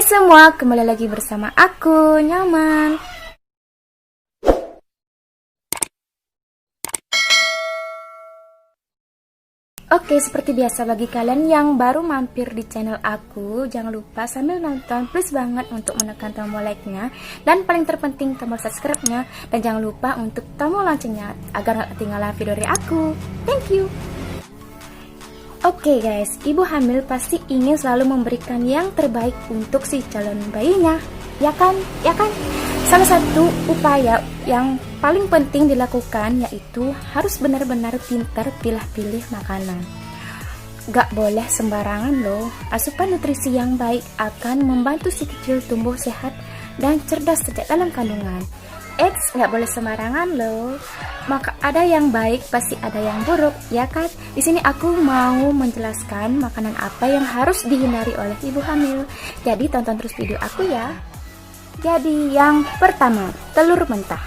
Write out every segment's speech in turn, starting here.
Hai semua, kembali lagi bersama aku, Nyaman. Oke, seperti biasa bagi kalian yang baru mampir di channel aku, jangan lupa sambil nonton, please banget untuk menekan tombol like-nya, dan paling terpenting tombol subscribe-nya, dan jangan lupa untuk tombol loncengnya agar gak ketinggalan video dari aku. Thank you. Oke guys, ibu hamil pasti ingin selalu memberikan yang terbaik untuk si calon bayinya, ya kan? Ya kan? Salah satu upaya yang paling penting dilakukan yaitu harus benar-benar pintar pilih-pilih makanan. Gak boleh sembarangan loh. Asupan nutrisi yang baik akan membantu si kecil tumbuh sehat dan cerdas sejak dalam kandungan. Gak boleh sembarangan loh. Maka ada yang baik pasti ada yang buruk, ya kan? Di sini aku mau menjelaskan makanan apa yang harus dihindari oleh ibu hamil. Jadi tonton terus video aku ya. Jadi yang pertama, telur mentah.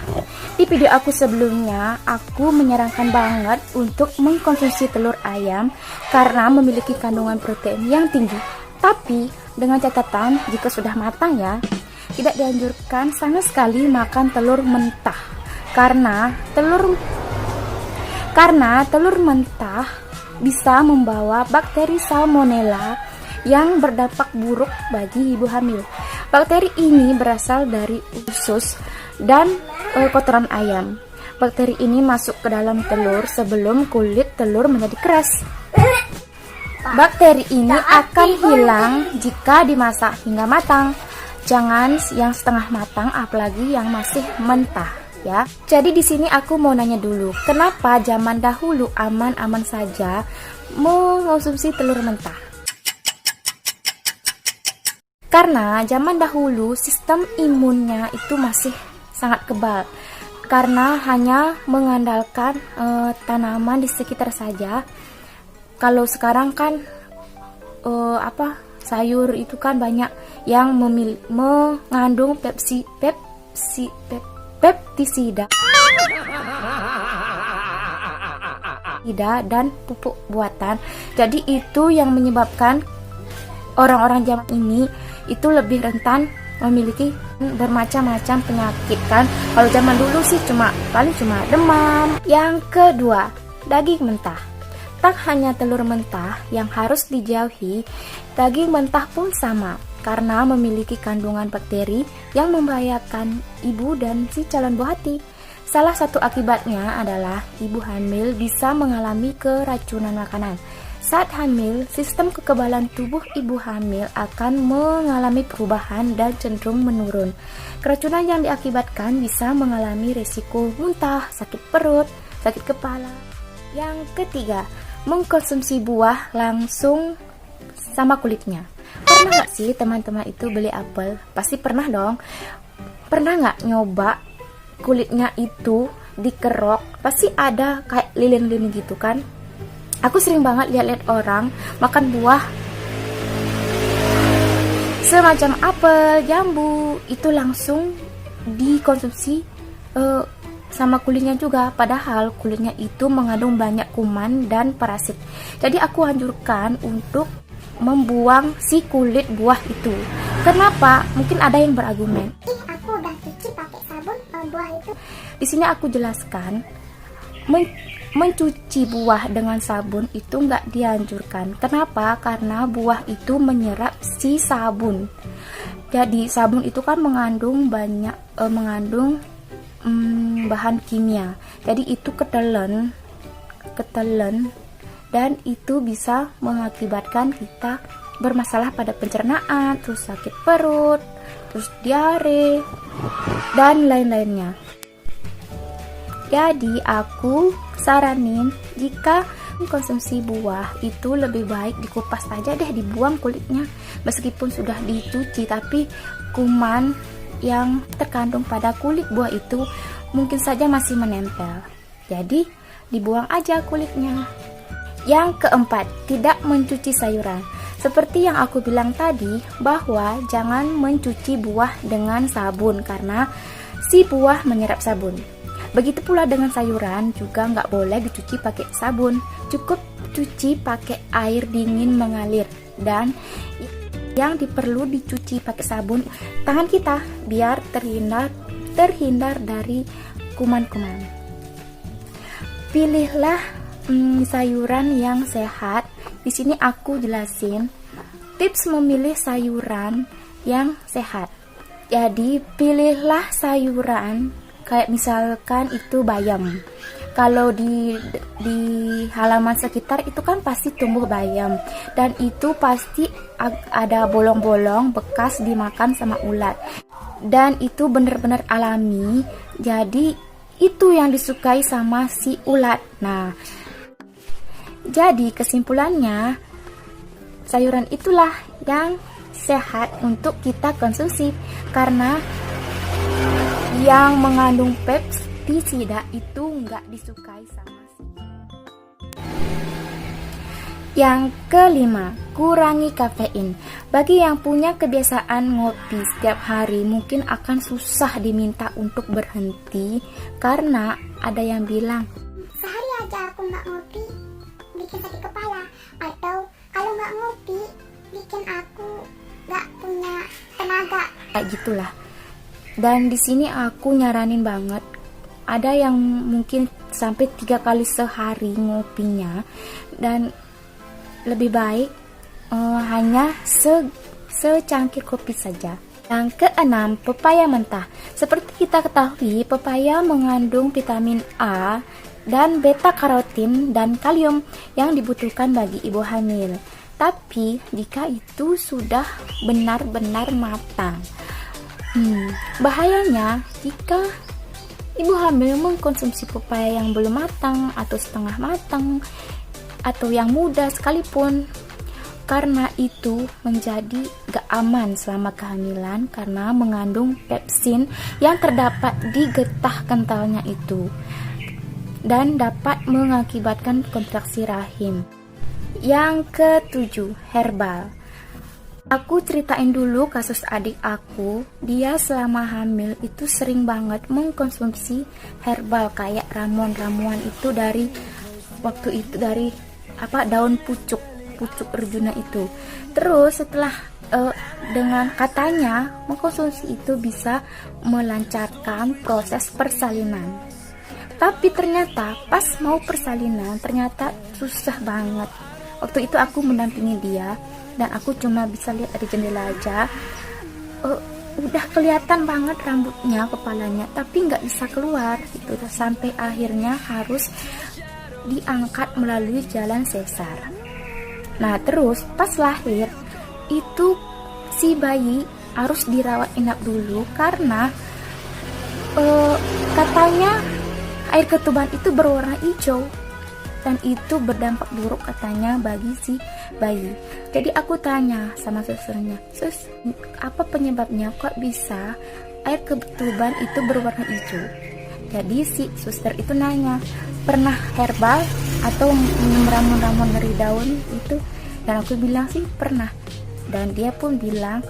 Di video aku sebelumnya, aku menyarankan banget untuk mengkonsumsi telur ayam karena memiliki kandungan protein yang tinggi. Tapi dengan catatan jika sudah matang ya, tidak dianjurkan sama sekali makan telur mentah karena telur mentah bisa membawa bakteri salmonella yang berdampak buruk bagi ibu hamil. Bakteri ini berasal dari usus dan kotoran ayam. Bakteri ini masuk ke dalam telur sebelum kulit telur menjadi keras. Bakteri ini akan hilang jika dimasak hingga matang. Jangan yang setengah matang, apalagi yang masih mentah ya. Jadi di sini aku mau nanya dulu, kenapa zaman dahulu aman-aman saja mengonsumsi telur mentah? Karena zaman dahulu sistem imunnya itu masih sangat kebal. Karena hanya mengandalkan tanaman di sekitar saja. Kalau sekarang kan sayur itu kan banyak yang mengandung pestisida dan pupuk buatan. Jadi itu yang menyebabkan orang-orang zaman ini itu lebih rentan memiliki bermacam-macam penyakit kan. Kalau zaman dulu sih paling cuma demam. Yang kedua, daging mentah. Tak hanya telur mentah yang harus dijauhi, daging mentah pun sama karena memiliki kandungan bakteri yang membahayakan ibu dan si calon buah hati. Salah satu akibatnya adalah ibu hamil bisa mengalami keracunan makanan. Saat hamil, sistem kekebalan tubuh ibu hamil akan mengalami perubahan dan cenderung menurun. Keracunan yang diakibatkan bisa mengalami resiko muntah, sakit perut, sakit kepala. Yang ketiga, mengkonsumsi buah langsung sama kulitnya. Pernah nggak sih teman-teman itu beli apel? Pasti pernah dong. Pernah nggak nyoba kulitnya itu dikerok? Pasti ada kayak lilin-lilin gitu kan? Aku sering banget lihat orang makan buah semacam apel, jambu, itu langsung dikonsumsi sama kulitnya juga. Padahal kulitnya itu mengandung banyak kuman dan parasit. Jadi aku anjurkan untuk membuang si kulit buah itu. Kenapa? Mungkin ada yang berargumen, aku udah cuci pakai sabun buah itu. Di sini aku jelaskan, mencuci buah dengan sabun itu nggak dianjurkan. Kenapa? Karena buah itu menyerap si sabun. Jadi sabun itu kan mengandung bahan kimia. Jadi itu ketelen dan itu bisa mengakibatkan kita bermasalah pada pencernaan, terus sakit perut, terus diare dan lain-lainnya. Jadi aku saranin jika konsumsi buah itu lebih baik dikupas aja deh, dibuang kulitnya. Meskipun sudah dicuci, tapi kuman yang terkandung pada kulit buah itu mungkin saja masih menempel. Jadi dibuang aja kulitnya. Yang keempat, tidak mencuci sayuran. Seperti yang aku bilang tadi, bahwa jangan mencuci buah dengan sabun karena si buah menyerap sabun. Begitu pula dengan sayuran, juga nggak boleh dicuci pakai sabun. Cukup cuci pakai air dingin mengalir. Dan yang perlu dicuci pakai sabun tangan kita biar terhindar dari kuman-kuman. Pilihlah sayuran yang sehat. Di sini aku jelasin tips memilih sayuran yang sehat. Jadi pilihlah sayuran kayak misalkan itu bayam. Kalau di halaman sekitar itu kan pasti tumbuh bayam, dan itu pasti ada bolong-bolong bekas dimakan sama ulat, dan itu benar-benar alami. Jadi itu yang disukai sama si ulat. Nah, jadi kesimpulannya sayuran itulah yang sehat untuk kita konsumsi, karena yang mengandung pestisida itu nggak disukai sama si. Yang kelima, kurangi kafein. Bagi yang punya kebiasaan ngopi setiap hari mungkin akan susah diminta untuk berhenti, karena ada yang bilang Sehari aja aku nggak ngopi bikin sakit kepala, atau kalau nggak ngopi bikin aku nggak punya tenaga. kayak gitulah. Dan di sini aku nyaranin banget, ada yang mungkin sampai 3 kali sehari ngopinya, dan lebih baik hanya secangkir kopi saja. Yang keenam, pepaya mentah. Seperti kita ketahui, pepaya mengandung vitamin A dan beta karotin dan kalium yang dibutuhkan bagi ibu hamil. Tapi jika itu sudah benar-benar matang, bahayanya jika ibu hamil mengkonsumsi pepaya yang belum matang atau setengah matang atau yang muda sekalipun, karena itu menjadi gak aman selama kehamilan karena mengandung pepsin yang terdapat di getah kentalnya itu dan dapat mengakibatkan kontraksi rahim. Yang ketujuh, herbal. Aku ceritain dulu kasus adik aku. Dia selama hamil itu sering banget mengkonsumsi herbal kayak ramuan-ramuan itu dari waktu itu dari daun pucuk Arjuna itu. Terus setelah dengan katanya mengkonsumsi itu bisa melancarkan proses persalinan. Tapi ternyata pas mau persalinan ternyata susah banget. Waktu itu aku mendampingi dia dan aku cuma bisa lihat dari jendela aja. Udah kelihatan banget rambutnya, kepalanya, tapi nggak bisa keluar gitu. Sampai akhirnya harus diangkat melalui jalan sesar. Nah, terus pas lahir itu si bayi harus dirawat inap dulu karena katanya air ketuban itu berwarna hijau dan itu berdampak buruk katanya bagi si bayi. Jadi aku tanya sama susternya, "Sus, apa penyebabnya kok bisa air ketuban itu berwarna hijau?" Jadi si suster itu nanya, "Pernah herbal atau minum ramuan-ramuan dari daun itu?" Dan aku bilang sih pernah. Dan dia pun bilang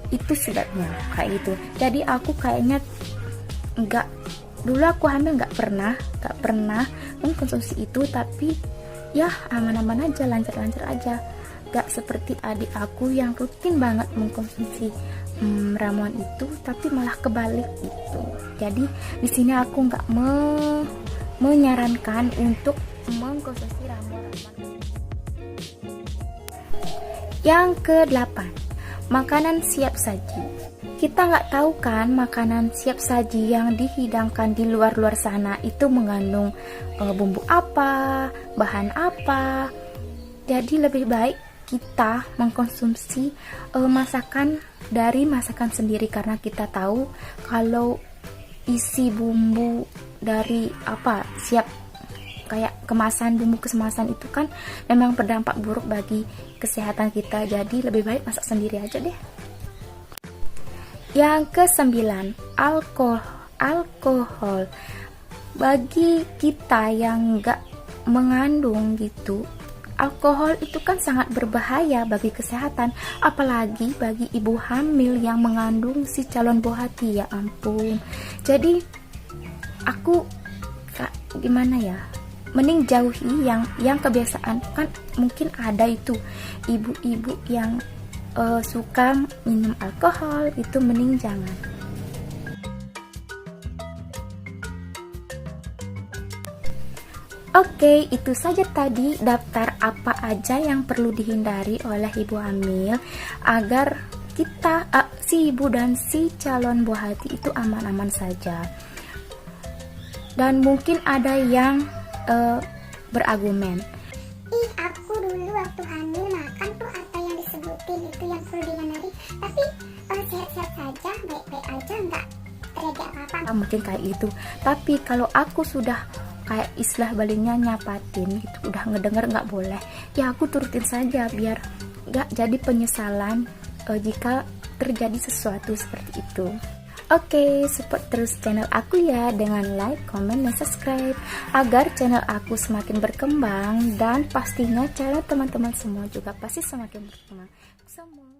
itu sebabnya kayak gitu. Jadi aku kayaknya dulu aku hamil nggak pernah mengkonsumsi itu, tapi ya aman-aman aja, lancar-lancar aja. Gak seperti adik aku yang rutin banget mengkonsumsi ramuan itu, tapi malah kebalik gitu. Jadi di sini aku nggak menyarankan untuk mengkonsumsi ramuan-ramuan. Yang ke-8, makanan siap saji. Kita nggak tahu kan makanan siap saji yang dihidangkan di luar sana itu mengandung bumbu apa, bahan apa. Jadi lebih baik kita mengkonsumsi masakan sendiri, karena kita tahu kalau isi bumbu dari siap kayak kemasan itu kan memang berdampak buruk bagi kesehatan kita. Jadi lebih baik masak sendiri aja deh. Yang ke-9, alkohol. Bagi kita yang nggak mengandung gitu, alkohol itu kan sangat berbahaya bagi kesehatan, apalagi bagi ibu hamil yang mengandung si calon buah hati, ya ampun. Jadi aku gimana ya, mending jauhi yang kebiasaan. Kan mungkin ada itu ibu-ibu yang suka minum alkohol, itu mending jangan. Oke, itu saja tadi daftar apa aja yang perlu dihindari oleh ibu hamil agar kita, si ibu dan si calon buah hati itu aman-aman saja. Dan mungkin ada yang berargumen, ih aku dulu waktu hamil makan tuh apa yang disebutin itu yang perlu dihindari, tapi sehat-sehat saja, baik-baik aja, nggak terjadi apa-apa. mungkin kayak itu. Tapi kalau aku sudah kayak istilah Balinya nyapatin gitu, udah ngedenger nggak boleh, ya aku turutin saja biar nggak jadi penyesalan jika terjadi sesuatu seperti itu. Oke, support terus channel aku ya dengan like, comment, dan subscribe agar channel aku semakin berkembang, dan pastinya channel teman-teman semua juga pasti semakin berkembang. Semua